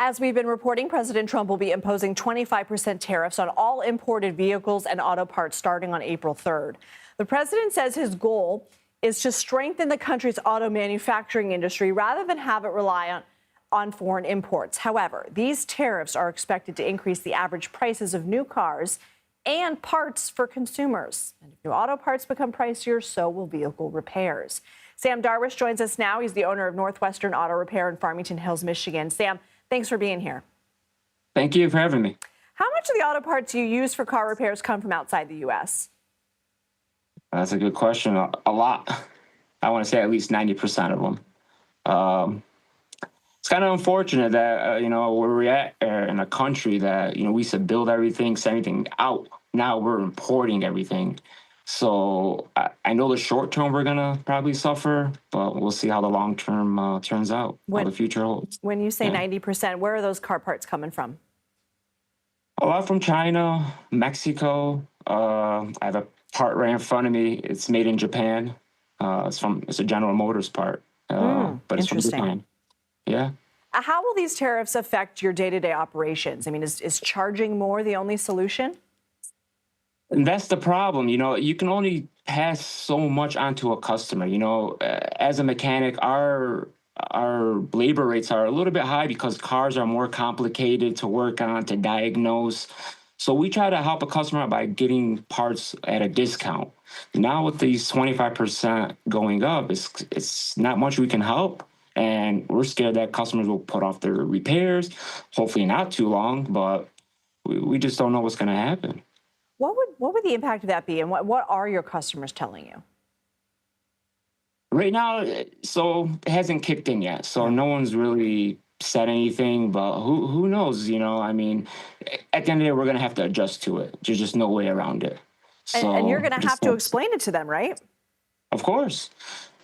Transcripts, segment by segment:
As we've been reporting, President Trump will be imposing 25% tariffs on all imported vehicles and auto parts starting on April 3rd. The president says his goal is to strengthen the country's auto manufacturing industry rather than have it rely on foreign imports. However, these tariffs are expected to increase the average prices of new cars and parts for consumers. And if new auto parts become pricier, so will vehicle repairs. Sam Darwich joins us now. He's the owner of Northwestern Auto Repair in Farmington Hills, Michigan. Sam, thanks for being here. Thank you for having me. How much of the auto parts you use for car repairs come from outside the U.S.? That's a good question. A lot. I want to say at least 90% of them. It's kind of unfortunate that, where we're at in a country that, we used to build everything, send everything out. Now we're importing everything. So I know the short term we're going to probably suffer, but we'll see how the long term turns out, how the future holds. When you say 90%, where are those car parts coming from? A lot from China, Mexico. I have a part right in front of me. It's made in Japan. It's a General Motors part, but it's from Japan. Yeah. How will these tariffs affect your day-to-day operations? I mean, is charging more the only solution? And that's the problem. You can only pass so much onto a customer. As a mechanic, our labor rates are a little bit high because cars are more complicated to work on, to diagnose. So we try to help a customer by getting parts at a discount. Now with these 25% going up, it's not much we can help. And we're scared that customers will put off their repairs, hopefully not too long, but we just don't know what's going to happen. What would the impact of that be, and what are your customers telling you? Right now, so it hasn't kicked in yet, so no one's really said anything, but who knows, I mean, at the end of the day, we're going to have to adjust to it. There's just no way around it. So, and you're going to have to explain it to them, right? Of course.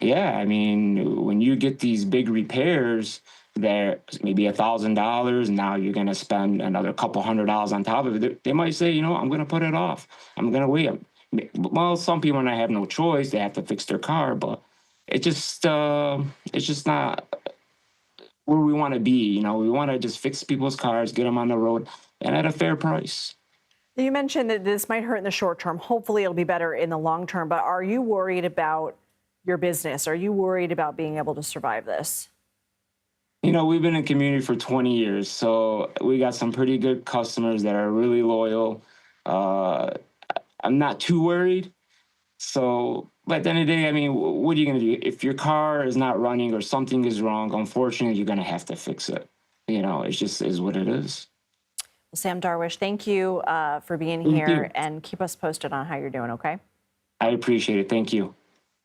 Yeah, I mean, when you get these big repairs, they're maybe $1,000, now you're going to spend another couple $100 on top of it. They might say, I'm going to put it off. I'm going to wait. Well, some people might have no choice. They have to fix their car, but it's just not where we want to be. We want to just fix people's cars, get them on the road, and at a fair price. You mentioned that this might hurt in the short term. Hopefully it'll be better in the long term, but are you worried about your business? Are you worried about being able to survive this? We've been in community for 20 years, so we got some pretty good customers that are really loyal. I'm not too worried. So, but at the end of the day, I mean, what are you going to do? If your car is not running or something is wrong, unfortunately, you're going to have to fix it. It just is what it is. Well, Sam Darwich, thank you for being here, and keep us posted on how you're doing, okay? I appreciate it. Thank you.